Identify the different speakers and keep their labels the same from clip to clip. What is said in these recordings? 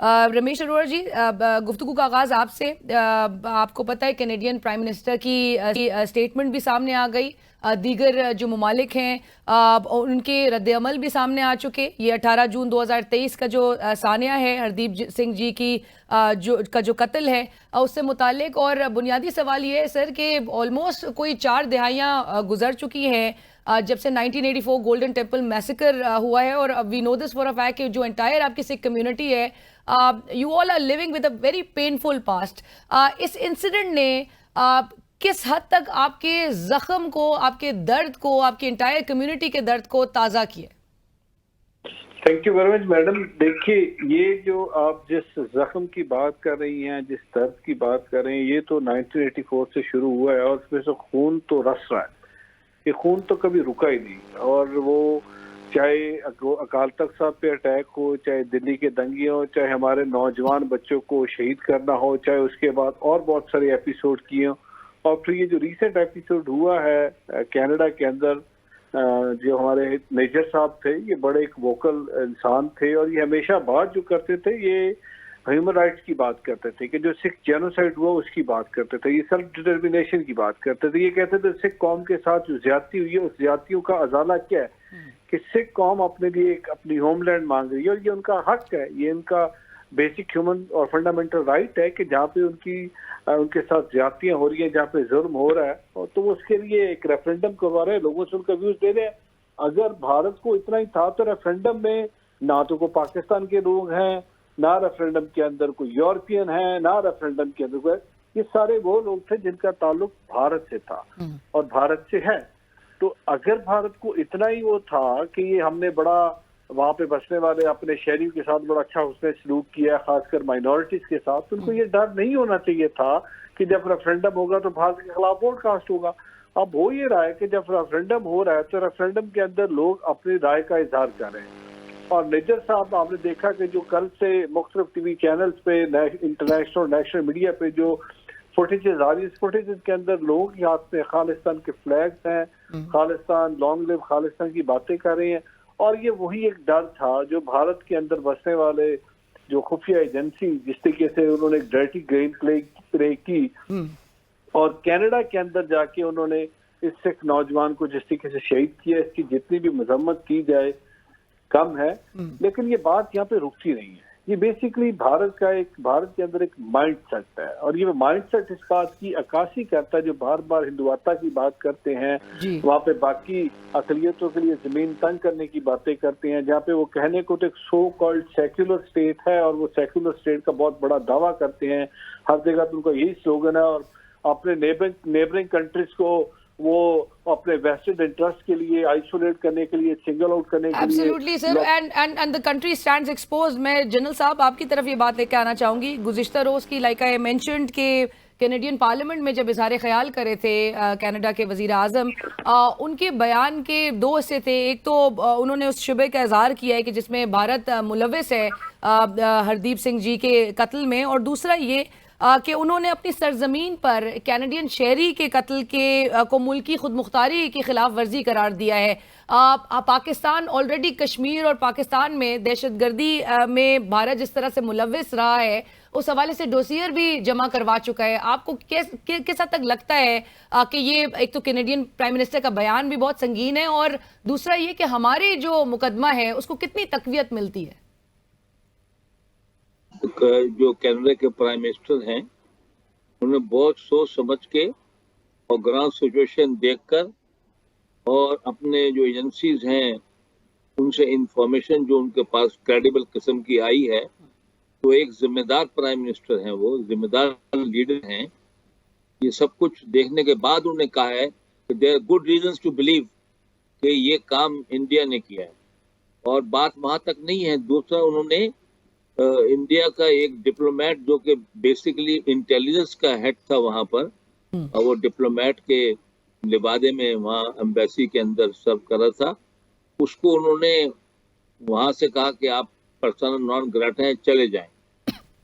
Speaker 1: रमेश अरोड़ा जी, गुफ्तगू का आगाज आपसे। आपको पता है कैनेडियन प्राइम मिनिस्टर की स्टेटमेंट भी सामने आ गई। दीगर जो ममालिक हैं उनके रद्द-ए-अमल भी सामने आ चुके। ये 18 जून 2023 का जो सानिया है हरदीप सिंह जी की जो कत्ल है उससे मुतालिक। और बुनियादी सवाल ये है सर कि ऑलमोस्ट कोई 4 दिहाइयाँ गुजर चुकी हैं जब से 1984 गोल्डन टेम्पल मैसेकर हुआ है। और we know this for a fact कि जो एंटायर आपकी सिख कम्युनिटी है, you all are living with a very painful past. इस इंसिडेंट ने किस हद तक आपके जख्म को, आपके दर्द को, आपकी एंटायर कम्युनिटी के दर्द को ताज़ा किया?
Speaker 2: Thank you very much madam. देखिए, ये जो आप जिस जख्म की बात कर रही हैं, जिस दर्द की बात कर रहे हैं, ये तो 1984 से शुरू हुआ है और उसमें से खून तो रस रहा है। ये खून तो कभी रुका ही नहीं। और वो चाहे अकाल तख्त साहब पे अटैक हो, चाहे दिल्ली के दंगे हो, चाहे हमारे नौजवान बच्चों को शहीद करना हो, चाहे उसके बाद और बहुत सारे एपिसोड किए हों। और फिर ये जो रिसेंट एपिसोड हुआ है कनाडा के अंदर, जो हमारे मेजर साहब थे, ये बड़े एक वोकल इंसान थे और ये हमेशा बात जो करते थे ये ह्यूमन राइट्स की बात करते थे कि जो सिख जेनोसाइड हुआ उसकी बात करते थे, ये सेल्फ डिटर्मिनेशन की बात करते थे। ये कहते थे सिख कौम के साथ जो ज्यादती हुई है उस ज्यादतियों का अजाला क्या है कि सिख कौम अपने लिए एक अपनी होमलैंड मांग रही है और ये उनका हक है, ये इनका बेसिक ह्यूमन और फंडामेंटल राइट है कि जहाँ पे उनके साथ ज्यादतियां हो रही हैं, जहाँ पे जुर्म हो रहा है, और तो उसके लिए एक रेफरेंडम करवा रहे हैं, लोगों से उनका व्यूज दे रहे हैं। अगर भारत को इतना ही था तो रेफरेंडम में ना तो कोई पाकिस्तान के लोग हैं, ना रेफरेंडम के अंदर कोई यूरोपियन है, ना रेफरेंडम के अंदर कोई, ये सारे वो लोग थे जिनका ताल्लुक भारत से था और भारत से है। तो अगर भारत को इतना ही वो था कि ये हमने बड़ा वहां पे बसने वाले अपने शहरियों के साथ बड़ा अच्छा उसने सलूक किया, खासकर माइनॉरिटीज के साथ, तो उनको ये डर नहीं होना चाहिए था कि जब रेफरेंडम होगा तो भारत के खिलाफ वोट कास्ट होगा। अब हो ये रहा है कि जब रेफरेंडम हो रहा है तो रेफरेंडम के अंदर लोग अपनी राय का इजहार कर रहे हैं। और मेजर साहब, आपने देखा कि जो कल से मुख्तलिफ टीवी चैनल्स पे, इंटरनेशनल नेशनल मीडिया पे जो फुटेजेस आ रही है, इस फुटेजेस के अंदर लोगों के हाथ में खालिस्तान के फ्लैग्स हैं, खालिस्तान, लॉन्ग लिव खालिस्तान की बातें कर रहे हैं। और ये वही एक डर था जो भारत के अंदर बसने वाले जो खुफिया एजेंसी जिस तरीके से उन्होंने डर्टी गेम प्ले की और कनाडा के अंदर जाके उन्होंने इस सिख नौजवान को जिस तरीके से शहीद किया, इसकी जितनी भी मजम्मत की जाए कम है। लेकिन ये बात यहाँ पे रुकती नहीं है। ये बेसिकली भारत के अंदर एक माइंड सेट है और ये माइंड सेट इस बात की अक्कासी करता है जो बार बार हिंदुआता की बात करते हैं, वहाँ पे बाकी अकलियतों के लिए जमीन तंग करने की बातें करते हैं, जहाँ पे वो कहने को तो एक सो कॉल्ड सेक्युलर स्टेट है और वो सेक्युलर स्टेट का बहुत बड़ा दावा करते हैं। हर जगह तो उनका यही स्लोगन है और अपने नेबरिंग कंट्रीज को वो अपने वेस्टेड इंटरेस्ट के लिए आइसोलेट करने के लिए, सिंगल आउट करने के लिए।
Speaker 1: Absolutely sir, and the country stands exposed. मैं जनरल साहब आपकी तरफ ये बात लेकर आना चाहूंगी। गुज़िश्ता रोज की, लाइक आई मेंशन्ड, के कैनेडियन पार्लियामेंट में जब इज़हार ख्याल करे थे कनाडा के वजीर आजम, उनके बयान के दो हिस्से थे। एक तो उन्होंने उस शुबे का इजहार किया है कि जिसमें भारत मुलव्विस है हरदीप सिंह जी के कत्ल में, और दूसरा ये कि उन्होंने अपनी सरजमीन पर कैनेडियन शहरी के कत्ल को मुल्की खुद मुख्तारी की खिलाफ वर्जी करार दिया है। पाकिस्तान ऑलरेडी कश्मीर और पाकिस्तान में दहशतगर्दी में भारत जिस तरह से मुलव्विस रहा है उस हवाले से डोसियर भी जमा करवा चुका है। आपको किस हद तक लगता है कि ये एक तो कैनेडियन प्राइम मिनिस्टर का बयान भी बहुत संगीन है और दूसरा ये कि हमारे जो मुकदमा है उसको कितनी तकवीत मिलती है?
Speaker 3: जो कनाडा के प्राइम मिनिस्टर हैं उन्होंने बहुत सोच समझ के और ग्राउंड सिचुएशन देखकर और अपने जो एजेंसीज हैं उनसे इंफॉर्मेशन जो उनके पास क्रेडिबल किस्म की आई है, तो एक जिम्मेदार प्राइम मिनिस्टर हैं, वो जिम्मेदार लीडर हैं। ये सब कुछ देखने के बाद उन्होंने कहा है कि there are good reasons to believe कि ये काम इंडिया ने किया है। और बात वहां तक नहीं है। दूसरा, उन्होंने इंडिया का एक डिप्लोमेट जो कि बेसिकली इंटेलिजेंस का हेड था वहां पर, और वो डिप्लोमेट के लिबादे में वहाँ एम्बेसी के अंदर सर्व कर रहा था, उसको उन्होंने वहां से कहा कि आप पर्सना नॉन ग्राटा हैं, चले जाएं।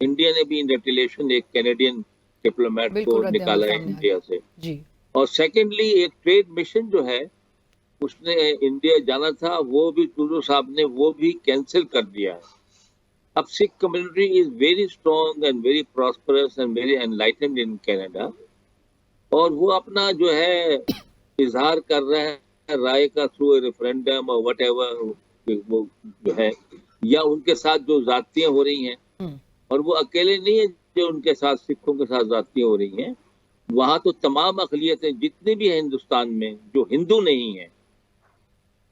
Speaker 3: इंडिया ने भी इन रिटेलिएशन एक कैनेडियन डिप्लोमेट को निकाला है इंडिया से। और सेकेंडली, एक ट्रेड मिशन जो है उसने इंडिया जाना था, वो भी टूडो साहब ने वो भी कैंसिल कर दिया है। अब Sikh community is very strong and very prosperous and very enlightened in Canada, और वो अपना जो है इजहार कर रहा है राय का थ्रू रेफरेंडम और वट एवर, वो जो है, या उनके साथ जो जातियां हो रही हैं, और वो अकेले नहीं है जो उनके साथ सिखों के साथ जातियां हो रही हैं, वहां तो तमाम अकलियतें जितनी भी हैं हिंदुस्तान में जो हिंदू नहीं है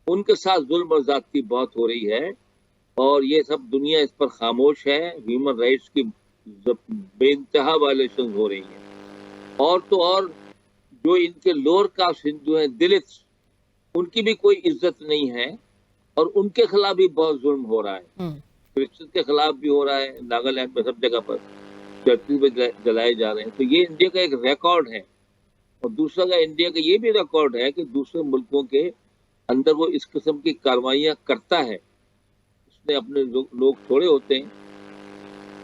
Speaker 3: उनके साथ जुल्म और ज्यादती बहुत हो रही है, और ये सब दुनिया इस पर खामोश है। ह्यूमन राइट्स की बेइंतहा वायलेशन हो रही है, और तो और जो इनके लोअर कास्ट हिंदू हैं, दलित्स, उनकी भी कोई इज्जत नहीं है, और उनके खिलाफ भी बहुत जुल्म हो रहा है। क्रिश्चियन के खिलाफ भी हो रहा है, नागालैंड में सब जगह पर चर्चेज में जलाए जा रहे हैं। तो ये इंडिया का एक रिकॉर्ड है, और दूसरा का इंडिया का ये भी रिकॉर्ड है कि दूसरे मुल्कों के अंदर वो इस किस्म की कार्रवाइयां करता है। उसने अपने लोग थोड़े होते हैं,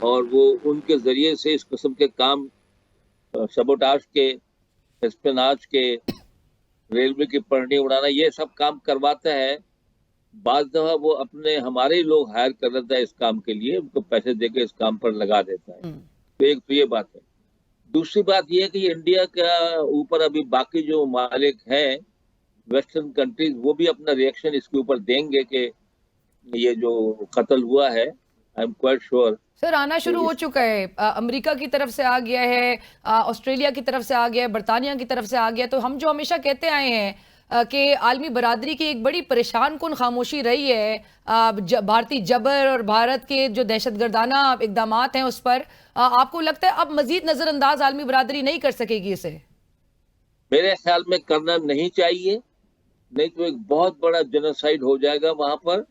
Speaker 3: और वो उनके जरिए से इस किस्म के काम, सबोटाज के, एस्पेनाज के, रेलवे की पटरी उड़ाना, ये सब काम करवाता है। बाद दफा वो अपने हमारे ही लोग हायर कर देता है इस काम के लिए, उनको पैसे देके इस काम पर लगा देता है। तो एक तो ये बात है। दूसरी बात ये है कि इंडिया का ऊपर अभी बाकी जो मालिक हैं वेस्टर्न कंट्रीज, वो भी अपना रिएक्शन इसके ऊपर देंगे कि ये जो कत्ल हुआ है, I am quite sure
Speaker 1: sir आना शुरू हो चुका है। अमेरिका की तरफ से आ गया है, ऑस्ट्रेलिया की तरफ से आ गया है, बरतानिया की तरफ से आ गया। तो हम जो हमेशा कहते आए हैं कि आलमी बरादरी की एक बड़ी परेशान कुन खामोशी रही है भारतीय जबर और भारत के जो दहशतगर्दाना इकदाम हैं उस पर, आपको लगता है अब मजीद नजरअंदाज आलमी बरादरी नहीं कर सकेगी इसे?
Speaker 3: मेरे ख्याल में करना नहीं चाहिए, नहीं तो एक बहुत बड़ा जेनोसाइड हो जाएगा वहां पर।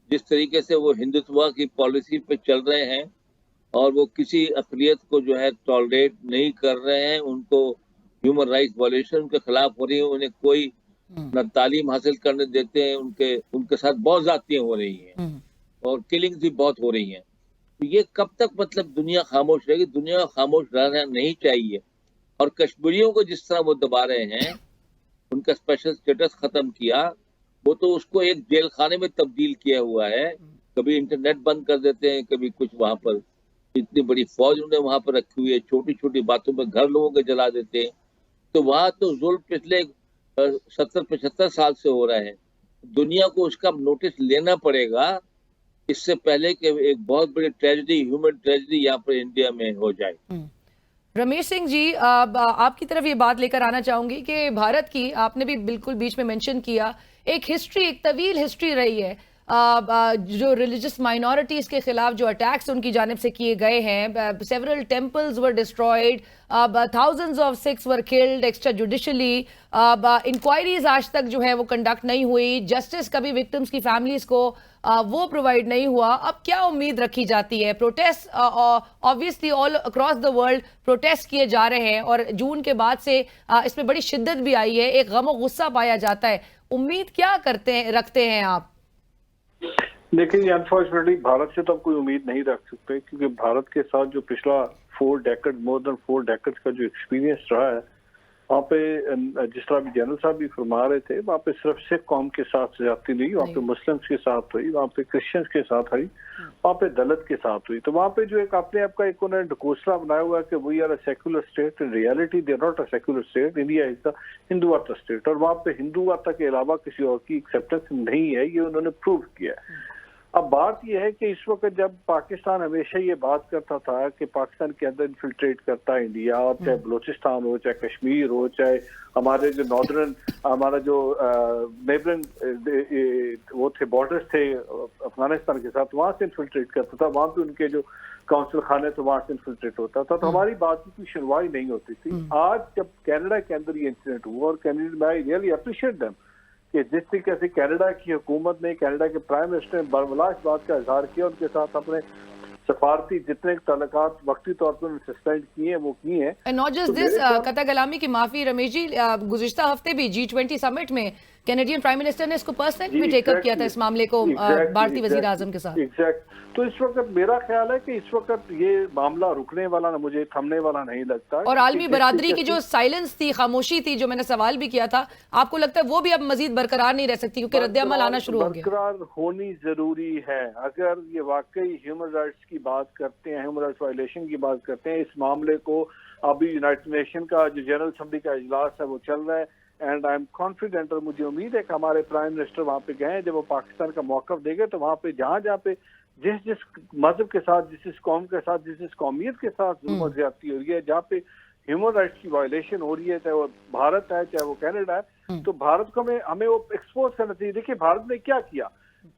Speaker 3: जिस तरीके से वो हिंदुत्व की पॉलिसी पे चल रहे हैं, और वो किसी अक़लियत को जो है टॉलरेट नहीं कर रहे हैं, उनको ह्यूमन राइट्स वायलेशन के खिलाफ हो रही है, उन्हें कोई न तालीम हासिल करने देते हैं, उनके साथ बहुत ज्यादतियां हो रही हैं, और किलिंग्स भी बहुत हो रही हैं। तो ये कब तक मतलब दुनिया खामोश रहेगी? दुनिया खामोश रहना नहीं चाहिए। और कश्मीरियों को जिस तरह वो दबा रहे हैं, उनका स्पेशल स्टेटस खत्म किया, वो तो उसको एक जेल खाने में तब्दील किया हुआ है। कभी इंटरनेट बंद कर देते हैं, कभी कुछ, वहां पर इतनी बड़ी फौज उन्हें वहां पर रखी हुई है, छोटी छोटी बातों में घर लोगों के जला देते हैं। तो वहां तो जुल्म पिछले 70-75 साल से हो रहा है। दुनिया को उसका नोटिस लेना पड़ेगा, इससे पहले कि एक बहुत बड़ी ट्रेजेडी, ह्यूमन ट्रेजेडी यहाँ पर इंडिया में हो जाए।
Speaker 1: रमेश सिंह जी, आपकी तरफ ये बात लेकर आना चाहूंगी कि भारत की, आपने भी बिल्कुल बीच में मेंशन किया, एक हिस्ट्री, एक तवील हिस्ट्री रही है जो रिलीजियस माइनॉरिटीज के खिलाफ जो अटैक्स उनकी जानिब से किए गए हैं। Several temples were destroyed, thousands of Sikhs were killed extrajudicially. Inquiries आज तक जो है वो कंडक्ट नहीं हुई, जस्टिस कभी विक्टिम्स की फैमिलीज को वो प्रोवाइड नहीं हुआ। अब क्या उम्मीद रखी जाती है? Protest obviously all across the world protest किए जा रहे हैं, और जून के बाद से इसमें बड़ी शिद्दत भी आई है, एक गम और गुस्सा पाया जाता है। उम्मीद क्या रखते हैं आप?
Speaker 2: देखिए, अनफॉर्चुनेटली भारत से तो अब कोई उम्मीद नहीं रख सकते, क्योंकि भारत के साथ जो पिछला मोर देन 4 डेकेड्स का जो एक्सपीरियंस रहा है, वहाँ पे जिस तरह भी जनरल साहब भी फरमा रहे थे, वहाँ पे सिर्फ सिख कौम के साथ ज्यादती नहीं, वहाँ पे मुस्लिम्स के साथ हुई, वहाँ पे क्रिश्चियंस के साथ हुई, वहाँ पे दलित के साथ हुई। तो वहाँ पे जो एक अपने आप का एक उन्होंने ढकोसला बनाया हुआ है कि we are a secular state. In reality they are not a secular state, India is the Hindutva state, और वहाँ पे हिंदुत्व के अलावा किसी और की एक्सेप्टेंस नहीं है, ये उन्होंने प्रूव किया है। अब बात यह है कि इस वक्त जब पाकिस्तान हमेशा ये बात करता था कि पाकिस्तान के अंदर इन्फिल्ट्रेट करता है इंडिया, और चाहे बलूचिस्तान हो, चाहे कश्मीर हो, चाहे हमारे जो नॉर्दर्न, हमारा जो नेबरिंग वो थे, बॉर्डर्स थे अफगानिस्तान के साथ, वहां से इन्फिल्ट्रेट करता था, वहां पे उनके जो काउंसिल खाने थे वहां से इन्फिल्ट्रेट होता था, तो हमारी बात की सुनवाई नहीं होती थी। आज जब कनाडा के अंदर ये इंसिडेंट हुआ, और कनाडा में आई रियली अप्रिशिएट देम कि जिस तरीके से कनाडा की हुकूमत ने, कनाडा के प्राइम मिनिस्टर ने बरमला इस बात का इजहार किया, उनके साथ अपने सफारती जितने ताल्लुकात वक्ती तौर पर सस्पेंड किए हैं वो किए हैं।
Speaker 1: नॉट जस्ट दिस, कतल कलामी की माफी रमेश जी, गुज़िश्ता हफ्ते भी G20 समिट में कैनेडियन प्राइम मिनिस्टर ने इसको पर्सनली भी
Speaker 2: जी,
Speaker 1: टेकअप किया था
Speaker 2: exactly,
Speaker 1: इस मामले को भारतीय वजीर आजम के साथ।
Speaker 2: एग्जैक्ट। तो इस वक्त मेरा ख्याल है कि इस वक्त ये मामला रुकने वाला, मुझे थमने वाला नहीं लगता।
Speaker 1: और आलमी बरादरी की जो साइलेंस थी, खामोशी थी, जो मैंने सवाल भी किया था, आपको लगता है वो भी अब मजीद बरकरार नहीं रह सकती क्योंकि रद्द-ए-अमल आना शुरू हो गया?
Speaker 2: बरकरार होनी जरूरी है। अगर ये वाकई ह्यूमन राइट्स की बात करते हैं, ह्यूमन राइट्स वायलेशन की बात करते हैं, इस मामले को अभी यूनाइटेड नेशन का जो जनरल असेंबली का इजलास है वो चल रहा है, एंड आई एम कॉन्फिडेंट, और मुझे उम्मीद है कि हमारे प्राइम मिनिस्टर वहाँ पे गए, जब वो पाकिस्तान का मौक़िफ़ देंगे तो वहाँ पे जहाँ पे जिस जिस मजहब के साथ, जिस कौम के साथ, जिस कौमियत के साथ जुल्म और ज्यादती हो रही है, जहाँ पे ह्यूमन राइट्स की वायलेशन हो रही है, चाहे वो भारत है चाहे वो कनाडा है, तो भारत को हमें वो एक्सपोज करना चाहिए। देखिए भारत ने क्या किया,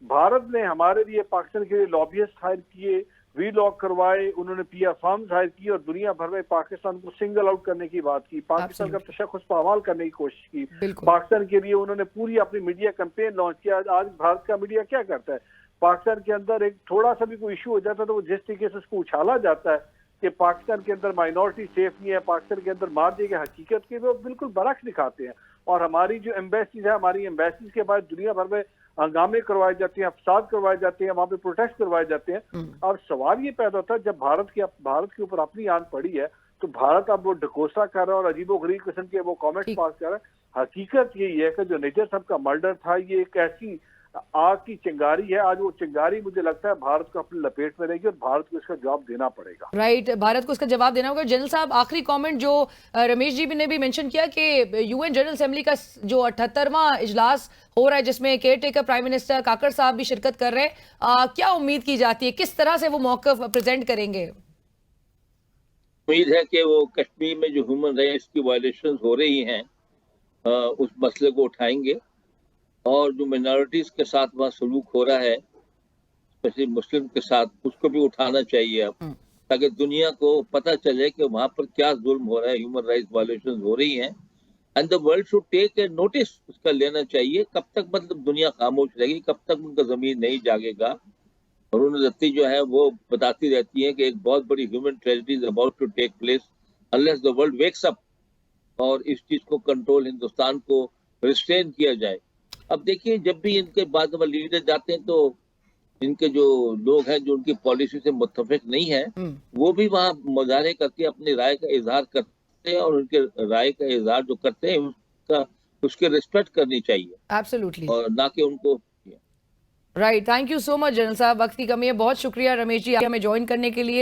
Speaker 2: भारत ने हमारे लिए पाकिस्तान के लिए लॉबियस्ट हायर किए, वी लॉक करवाए, उन्होंने पीआर फर्म्स हायर की और दुनिया भर में पाकिस्तान को सिंगल आउट करने की बात की, पाकिस्तान का तशख्खुस पामाल करने की कोशिश की। पाकिस्तान के लिए उन्होंने पूरी अपनी मीडिया कैंपेन लॉन्च किया। आज भारत का मीडिया क्या करता है, पाकिस्तान के अंदर एक थोड़ा सा भी कोई इशू हो जाता है तो वो जिस तरीके से उसको उछाला जाता है कि पाकिस्तान के अंदर माइनॉरिटी सेफ नहीं है, पाकिस्तान के अंदर मार देगा, हकीकत के वो बिल्कुल बरक्स दिखाते हैं। और हमारी जो एम्बेसीज है, हमारी एम्बेसीज के बाद दुनिया भर में हंगामे करवाए जाते हैं, अफसाद करवाए जाते हैं, वहाँ पे प्रोटेस्ट करवाए जाते हैं। और सवाल ये पैदा होता है, जब भारत के ऊपर अपनी आन पड़ी है तो भारत अब वो ढकोसा कर रहा है और अजीबोगरीब किस्म के वो कमेंट्स पास कर रहा है। हकीकत यही है कि जो निजर साहब का मर्डर था, ये एक ऐसी आग की चिंगारी है। आज वो चिंगारी मुझे लगता है भारत को अपनी लपेट में रहेगी और भारत को इसका जवाब देना पड़ेगा।
Speaker 1: राइट, भारत को इसका जवाब देना होगा। जनरल साहब, आखिरी कमेंट जो रमेश जी ने भी मेंशन किया कि यूएन जनरल असेंबली का जो 78वां इजलास हो रहा है जिसमें केयर टेकर प्राइम मिनिस्टर काकड़ साहब भी शिरकत कर रहे हैं, क्या उम्मीद की जाती है, किस तरह से वो मौक़िफ़ प्रेजेंट करेंगे?
Speaker 3: उम्मीद है कि वो कश्मीर में जो ह्यूमन राइट्स की वायलेशन हो रही हैं उस मसले को उठाएंगे और जो माइनॉरिटीज के साथ वहाँ सलूक हो रहा है, स्पेशली मुस्लिम के साथ, उसको भी उठाना चाहिए अब, ताकि दुनिया को पता चले कि वहाँ पर क्या जुल्म हो रहा है, ह्यूमन राइट्स वायलेशन हो रही हैं, and the world should take a notice, उसका लेना चाहिए। कब तक मतलब दुनिया खामोश रहेगी, कब तक उनका जमीन नहीं जागेगा। अरुण दत्ती जो है वो बताती रहती है कि एक बहुत बड़ी human tragedy is about to take place unless the world wakes up, और इस चीज को कंट्रोल, हिंदुस्तान को रिस्ट्रेन किया जाए। अब देखिए, जब भी इनके बाद में लीडर जाते हैं तो इनके जो लोग हैं जो उनकी पॉलिसी से मुत्तफिक नहीं है, वो भी वहाँ मुजाहरे करके अपनी राय का इजहार करते हैं, और उनके राय का इजहार जो करते हैं उसकी रिस्पेक्ट करनी चाहिए।
Speaker 1: एब्सोल्युटली।
Speaker 3: और ना कि उनको।
Speaker 1: Right, thank you so much general साहब, वक्त की कमी है। बहुत शुक्रिया रमेश जी हमें ज्वाइन करने के लिए।